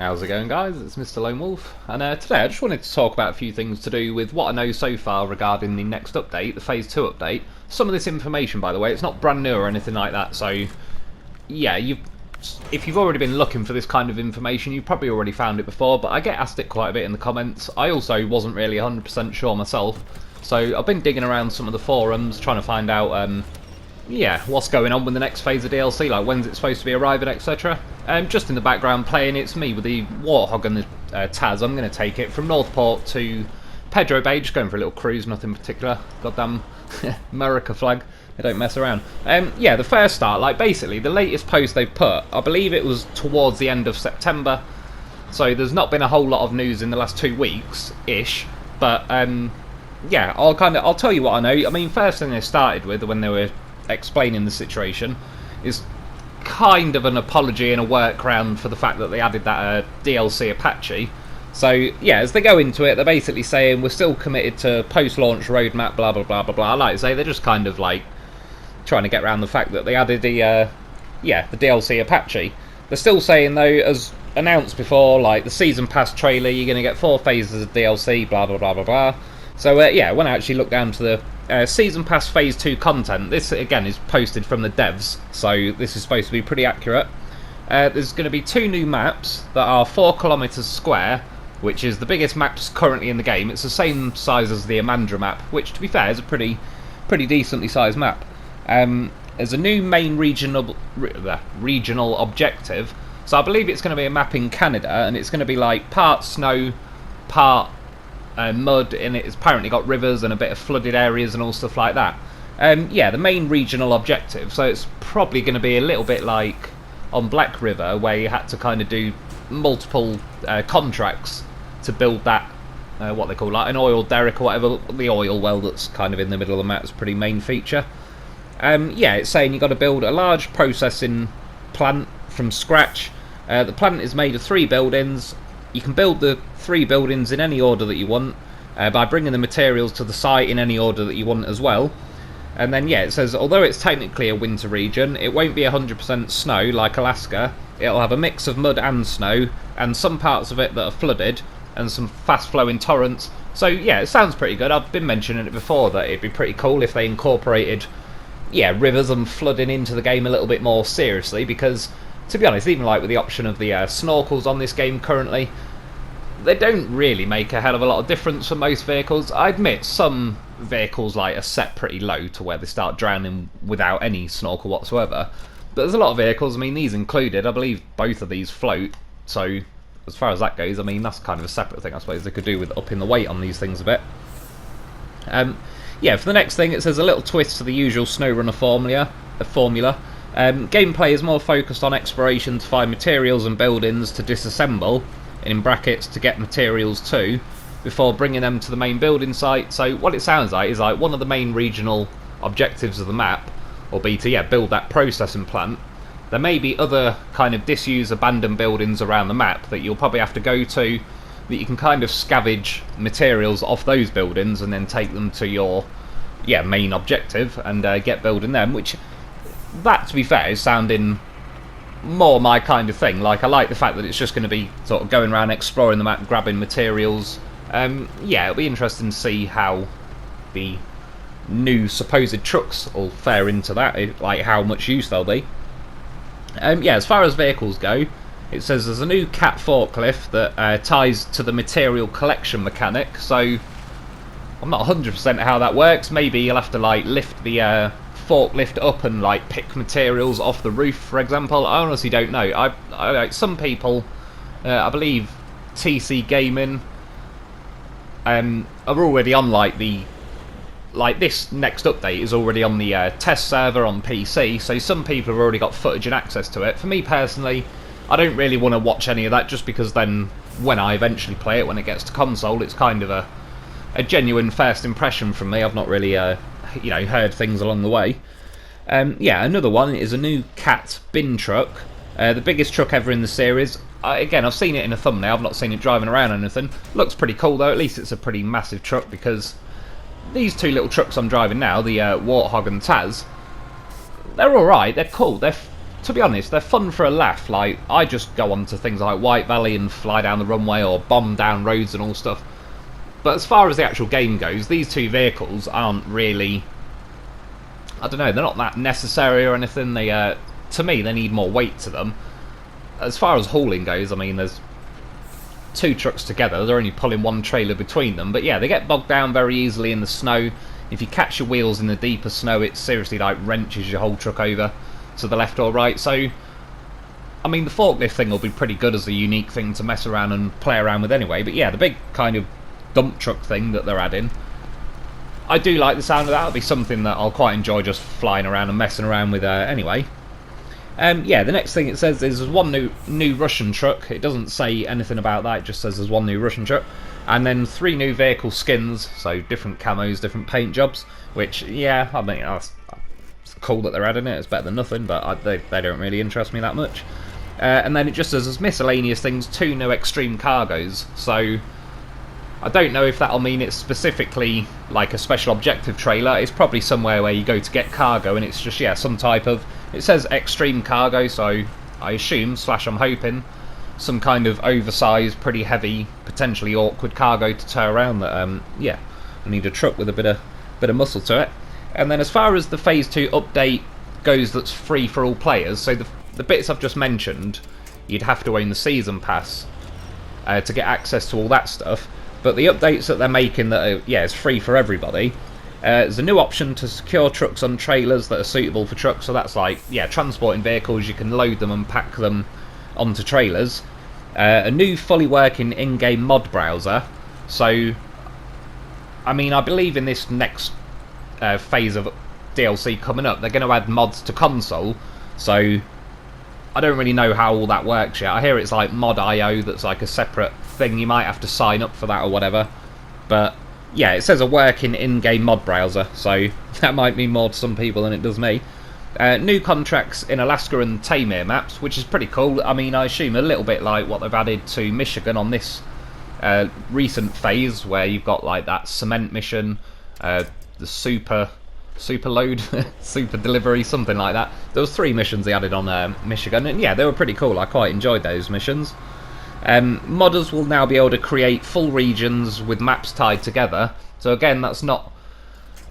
How's it going, guys? It's Mr. Lone Wolf, and today I just wanted to talk about a few things to do with what I know so far regarding the next update, the Phase 2 update. Some of this information, by the way, it's not brand new or anything like that, so yeah, if you've already been looking for this kind of information, you've probably already found it before, but I get asked it quite a bit in the comments. I also wasn't really 100% sure myself, so I've been digging around some of the forums, trying to find out yeah, what's going on with the next phase of DLC, like when's it supposed to be arriving, etc. Just in the background playing, it's me with the Warthog and the Taz. I'm going to take it from Northport to Pedro Bay, just going for a little cruise, nothing particular. Goddamn America flag, they don't mess around. Yeah, the first start, like basically the latest post they've put, I believe it was towards the end of September, so there's not been a whole lot of news in the last 2 weeks-ish, but yeah, I'll tell you what I know. I mean, first thing they started with when they were explaining the situation is kind of an apology and a workaround for the fact that they added that DLC Apache. So yeah, as they go into it, they're basically saying we're still committed to post-launch roadmap, blah blah blah blah blah. Like I say, they're just kind of like trying to get around the fact that they added the the DLC Apache. They're still saying though, as announced before, like the season pass trailer, you're going to get 4 phases of DLC, blah blah blah blah blah. So yeah, when I actually look down to the Season Pass Phase 2 content, this again is posted from the devs, so this is supposed to be pretty accurate. There's going to be 2 new maps that are 4 kilometers square, which is the biggest maps currently in the game. It's the same size as the Amandra map, which to be fair is a pretty decently sized map. There's a new main regional objective, so I believe it's going to be a map in Canada, and it's going to be like part snow, part mud, and it's apparently got rivers and a bit of flooded areas and all stuff like that. Yeah, the main regional objective, so it's probably going to be a little bit like on Black River, where you had to kind of do multiple contracts to build that, what they call like an oil derrick or whatever, the oil well that's kind of in the middle of the map is a pretty main feature. Yeah, it's saying you've got to build a large processing plant from scratch. The plant is made of 3 buildings. You can build the 3 buildings in any order that you want by bringing the materials to the site in any order that you want as well. And then yeah, it says although it's technically a winter region, it won't be 100% snow like Alaska. It'll have a mix of mud and snow, and some parts of it that are flooded, and some fast flowing torrents. So yeah, it sounds pretty good. I've been mentioning it before that it'd be pretty cool if they incorporated rivers and flooding into the game a little bit more seriously, because to be honest, even like with the option of the snorkels on this game currently, they don't really make a hell of a lot of difference for most vehicles. I admit some vehicles like are set pretty low to where they start drowning without any snorkel whatsoever, but there's a lot of vehicles, I mean these included, I believe both of these float, so as far as that goes, I mean that's kind of a separate thing I suppose they could do with upping the weight on these things a bit. Yeah, for the next thing, it says a little twist to the usual SnowRunner formula. Gameplay is more focused on exploration to find materials and buildings to disassemble, in brackets to get materials too, before bringing them to the main building site. So what it sounds like is like one of the main regional objectives of the map will be to build that processing plant. There may be other kind of disused abandoned buildings around the map that you'll probably have to go to, that you can kind of scavenge materials off those buildings and then take them to your main objective and get building them, which that to be fair is sounding more my kind of thing. Like I like the fact that it's just going to be sort of going around exploring the map, grabbing materials. Yeah, it'll be interesting to see how the new supposed trucks will fare into that, like how much use they'll be. Yeah, as far as vehicles go, it says there's a new cat forklift that ties to the material collection mechanic, so I'm not 100% how that works. Maybe you'll have to like lift the forklift up and like pick materials off the roof, for example. I honestly don't know. I like some people, I believe TC Gaming are already on this next update is already on the test server on PC, so some people have already got footage and access to it. For me personally, I don't really want to watch any of that, just because then when I eventually play it, when it gets to console, it's kind of a genuine first impression from me. I've not really heard things along the way. Yeah, another one is a new Cat bin truck, the biggest truck ever in the series. Again, I've seen it in a thumbnail, I've not seen it driving around or anything. Looks pretty cool though, at least it's a pretty massive truck, because these 2 little trucks I'm driving now, the Warthog and Taz, they're alright, they're cool, they're to be honest, they're fun for a laugh. Like, I just go on to things like White Valley and fly down the runway or bomb down roads and all stuff. But as far as the actual game goes, these two vehicles aren't really, I don't know, they're not that necessary or anything. They, to me, they need more weight to them. As far as hauling goes, I mean, there's two trucks together, they're only pulling one trailer between them. But yeah, they get bogged down very easily in the snow. If you catch your wheels in the deeper snow, it seriously like wrenches your whole truck over to the left or right. So, I mean, the forklift thing will be pretty good as a unique thing to mess around and play around with anyway. But yeah, the big kind of dump truck thing that they're adding, I do like the sound of that. It'll be something that I'll quite enjoy just flying around and messing around with anyway. Yeah, the next thing it says is there's one new Russian truck. It doesn't say anything about that, it just says there's one new Russian truck. And then 3 new vehicle skins, so different camos, different paint jobs, which, yeah, I mean, it's cool that they're adding it. It's better than nothing, but they don't really interest me that much. And then it just says there's miscellaneous things, 2 new extreme cargos, so I don't know if that'll mean it's specifically like a special objective trailer. It's probably somewhere where you go to get cargo, and it's just, yeah, some type of, it says extreme cargo, so I assume, / I'm hoping, some kind of oversized, pretty heavy, potentially awkward cargo to tow around that, yeah, I need a truck with a bit of muscle to it. And then as far as the Phase 2 update goes that's free for all players, so the bits I've just mentioned, you'd have to own the Season Pass to get access to all that stuff. But the updates that they're making that are, yeah, it's free for everybody. There's a new option to secure trucks on trailers that are suitable for trucks, so that's like, yeah, transporting vehicles, you can load them and pack them onto trailers. A new fully working in-game mod browser, so, I mean, I believe in this next phase of DLC coming up, they're going to add mods to console, so I don't really know how all that works yet. I hear it's like mod.io, that's like a separate thing, you might have to sign up for that or whatever, but yeah, it says a working in-game mod browser, so that might mean more to some people than it does me. New contracts in Alaska and Tamir maps, which is pretty cool. I mean, I assume a little bit like what they've added to Michigan on this recent phase, where you've got like that cement mission, the super load, super delivery, something like that. There was 3 missions they added on Michigan, and yeah, they were pretty cool. I quite enjoyed those missions. Modders will now be able to create full regions with maps tied together. So again, that's not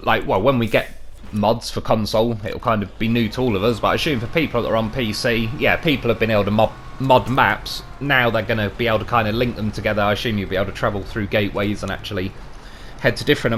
like, well, when we get mods for console, it'll kind of be new to all of us, but I assume for people that are on PC, yeah, people have been able to mod maps. Now they're going to be able to kind of link them together. I assume you'll be able to travel through gateways and actually head to different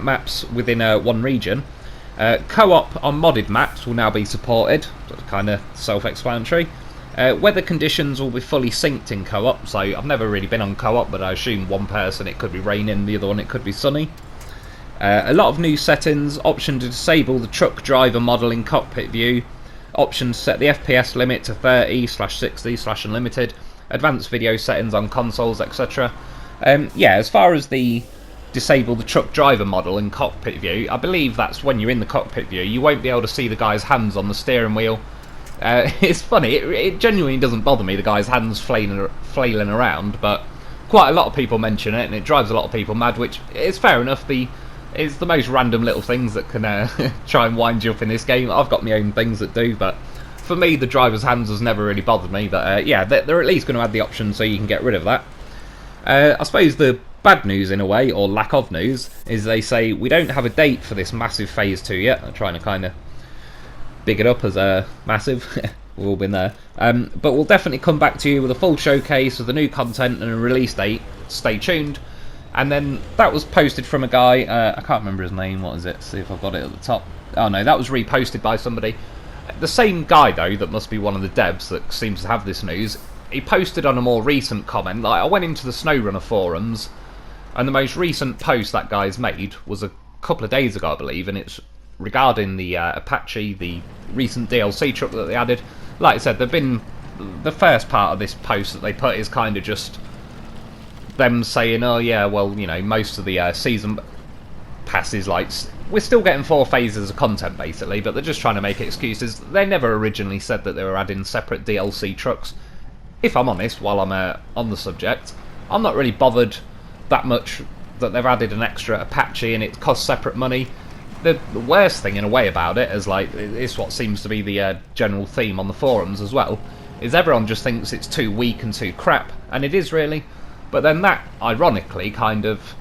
maps within one region. Co-op on modded maps will now be supported. That's kind of self-explanatory. Weather conditions will be fully synced in co-op, so I've never really been on co-op, but I assume one person it could be raining, the other one it could be sunny. A lot of new settings, option to disable the truck driver model in cockpit view, option to set the FPS limit to 30/60/ unlimited, advanced video settings on consoles, etc. Yeah, as far as the disable the truck driver model in cockpit view, I believe that's when you're in the cockpit view, you won't be able to see the guy's hands on the steering wheel. It's funny, it genuinely doesn't bother me, the guy's hands flailing around, but quite a lot of people mention it, and it drives a lot of people mad, which is fair enough. It's the most random little things that can try and wind you up in this game. I've got my own things that do, but for me, the driver's hands has never really bothered me. But yeah, they're at least going to add the option so you can get rid of that. I suppose the bad news, in a way, or lack of news, is they say we don't have a date for this massive Phase 2 yet. I'm trying to kind of big it up as a massive. We've all been there. But we'll definitely come back to you with a full showcase of the new content and a release date. Stay tuned. And then that was posted from a guy, I can't remember his name, what is it? See if I've got it at the top. Oh no, that was reposted by somebody. The same guy though, that must be one of the devs that seems to have this news, he posted on a more recent comment. Like, I went into the SnowRunner forums, and the most recent post that guy's made was a couple of days ago, I believe, and it's regarding the Apache, the recent DLC truck that they added. Like I said, the first part of this post that they put is kind of just them saying, oh yeah, well, you know, most of the season passes, like, we're still getting 4 phases of content basically, but they're just trying to make excuses. They never originally said that they were adding separate DLC trucks. If I'm honest, while I'm on the subject, I'm not really bothered that much that they've added an extra Apache and it costs separate money. the worst thing in a way about it, as like it's what seems to be the general theme on the forums as well, is everyone just thinks it's too weak and too crap, and it is really. But then that, ironically, kind of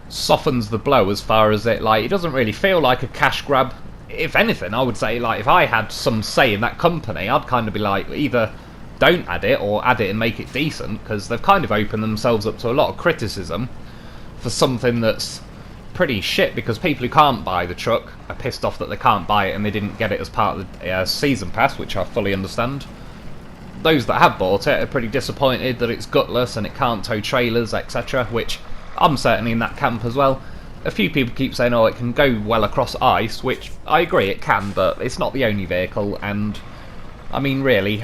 softens the blow as far as it doesn't really feel like a cash grab. If anything, I would say, like, if I had some say in that company, I'd kind of be like, either don't add it or add it and make it decent, because they've kind of opened themselves up to a lot of criticism for something that's pretty shit, because people who can't buy the truck are pissed off that they can't buy it and they didn't get it as part of the season pass, which I fully understand. Those that have bought it are pretty disappointed that it's gutless and it can't tow trailers, etc., which I'm certainly in that camp as well. A few people keep saying, oh, it can go well across ice, which I agree it can, but it's not the only vehicle, and I mean, really,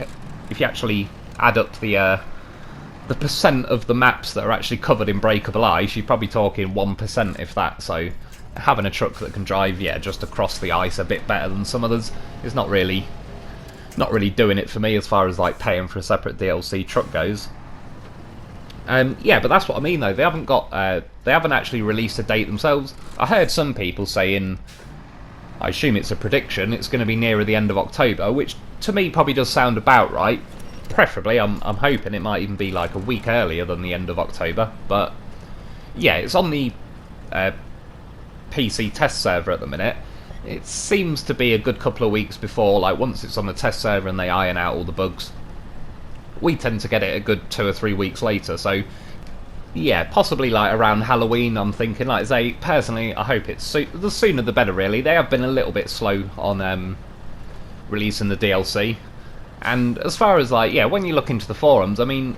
if you actually add up the percent of the maps that are actually covered in breakable ice, you're probably talking 1%, if that. So having a truck that can drive, just across the ice a bit better than some others is not really doing it for me as far as like paying for a separate DLC truck goes. But that's what I mean though. They haven't actually released a date themselves. I heard some people saying, I assume it's a prediction, it's going to be nearer the end of October, which to me probably does sound about right. Preferably, I'm hoping it might even be like a week earlier than the end of October. But yeah, it's on the PC test server at the minute. It seems to be a good couple of weeks before, like once it's on the test server and they iron out all the bugs, we tend to get it a good 2 or 3 weeks later. So yeah, possibly like around Halloween, I'm thinking. Like I say, personally, I hope it's the sooner the better, really. They have been a little bit slow on releasing the DLC. And as far as like, when you look into the forums, I mean,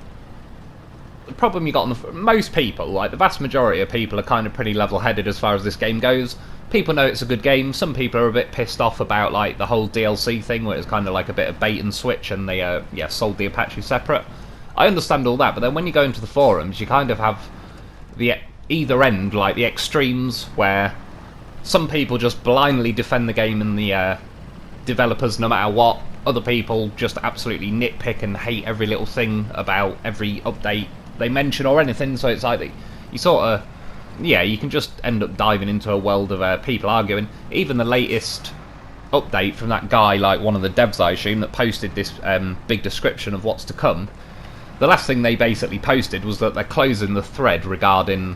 the problem you got on most people, like the vast majority of people, are kind of pretty level-headed as far as this game goes. People know it's a good game. Some people are a bit pissed off about like the whole DLC thing, where it's kind of like a bit of bait and switch, and they sold the Apache separate. I understand all that, but then when you go into the forums, you kind of have the either end, like the extremes, where some people just blindly defend the game and the developers no matter what. Other people just absolutely nitpick and hate every little thing about every update they mention or anything. So it's like you sort of, you can just end up diving into a world of people arguing. Even the latest update from that guy, like one of the devs I assume, that posted this big description of what's to come, the last thing they basically posted was that they're closing the thread regarding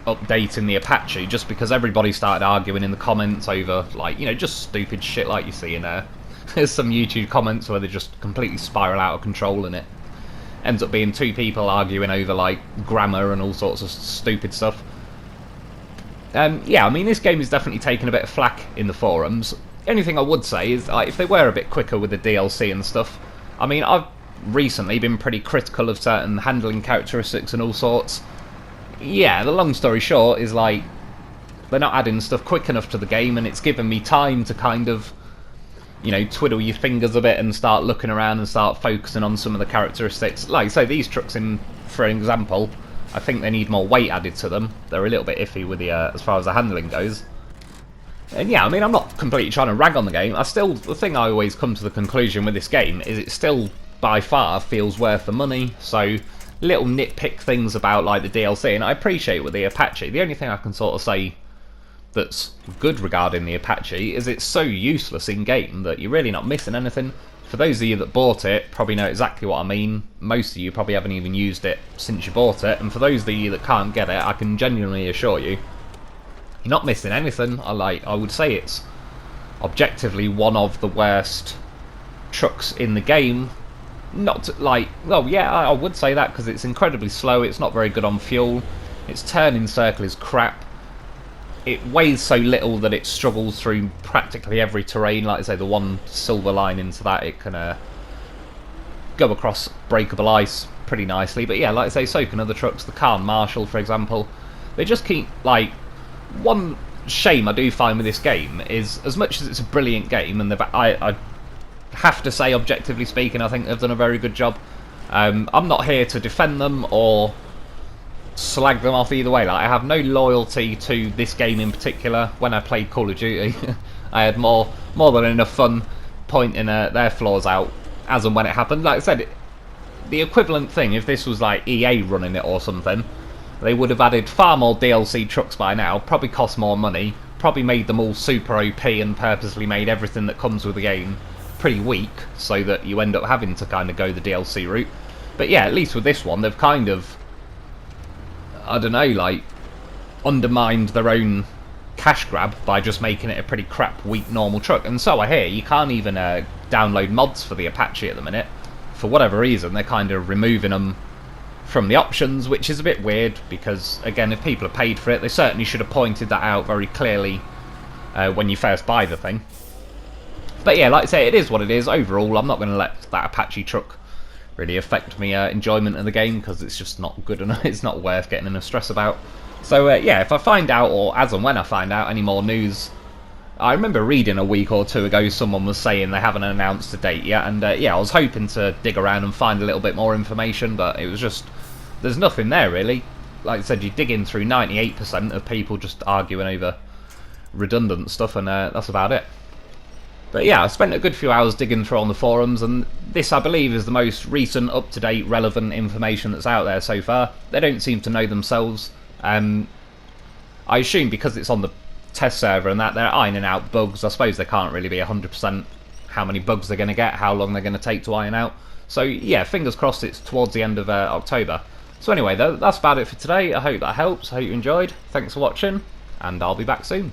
updating the Apache, just because everybody started arguing in the comments over, like, just stupid shit like you see in there. There's some YouTube comments where they just completely spiral out of control, and it ends up being 2 people arguing over like grammar and all sorts of stupid stuff. I mean, this game is definitely taking a bit of flack in the forums. The only thing I would say is, like, if they were a bit quicker with the DLC and stuff, I mean, I've recently been pretty critical of certain handling characteristics and all sorts. The long story short is, like, they're not adding stuff quick enough to the game, and it's given me time to kind of, twiddle your fingers a bit and start looking around and start focusing on some of the characteristics. Like I say, these trucks, for example, I think they need more weight added to them. They're a little bit iffy with the as far as the handling goes. And I mean, I'm not completely trying to rag on the game. The thing I always come to the conclusion with this game is it still, by far, feels worth the money. So little nitpick things about like the DLC, and I appreciate with the Apache. The only thing I can sort of say that's good regarding the Apache is it's so useless in game that you're really not missing anything. For those of you that bought it probably know exactly what I mean. Most of you probably haven't even used it since you bought it, and for those of you that can't get it, I can genuinely assure you, you're not missing anything. I would say it's objectively one of the worst trucks in the game. I would say that, because it's incredibly slow, it's not very good on fuel, its turning circle is crap, it weighs so little that it struggles through practically every terrain. Like I say, the one silver lining to that, it can go across breakable ice pretty nicely. But like I say, so can other trucks. The Cairn Marshall, for example, they just keep, like, one shame I do find with this game is, as much as it's a brilliant game, and I have to say, objectively speaking, I think they've done a very good job. I'm not here to defend them or slag them off either way. Like, I have no loyalty to this game in particular. When I played Call of Duty, I had more than enough fun pointing their flaws out as and when it happened. Like I said, the equivalent thing, if this was like EA running it or something, they would have added far more DLC trucks by now, probably cost more money, probably made them all super OP and purposely made everything that comes with the game pretty weak, so that you end up having to kind of go the DLC route. But yeah, at least with this one, they've kind of, I don't know, like, undermined their own cash grab by just making it a pretty crap, weak, normal truck. And so I hear you can't even download mods for the Apache at the minute. For whatever reason, they're kind of removing them from the options, which is a bit weird, because, again, if people have paid for it, they certainly should have pointed that out very clearly when you first buy the thing. But yeah, like I say, it is what it is. Overall, I'm not going to let that Apache truck really affect me enjoyment of the game, because it's just not good enough. It's not worth getting in a stress about. So yeah, if I find out, or as and when I find out any more news, I remember reading a week or two ago someone was saying they haven't announced a date yet, and yeah, I was hoping to dig around and find a little bit more information, but it was just, there's nothing there really. Like I said, you dig in through 98% of people just arguing over redundant stuff, and that's about it. But yeah, I spent a good few hours digging through on the forums, and this, I believe, is the most recent, up-to-date, relevant information that's out there so far. They don't seem to know themselves. I assume because it's on the test server and that, they're ironing out bugs. I suppose they can't really be 100% how many bugs they're going to get, how long they're going to take to iron out. So yeah, fingers crossed it's towards the end of October. So anyway, that's about it for today. I hope that helps. I hope you enjoyed. Thanks for watching, and I'll be back soon.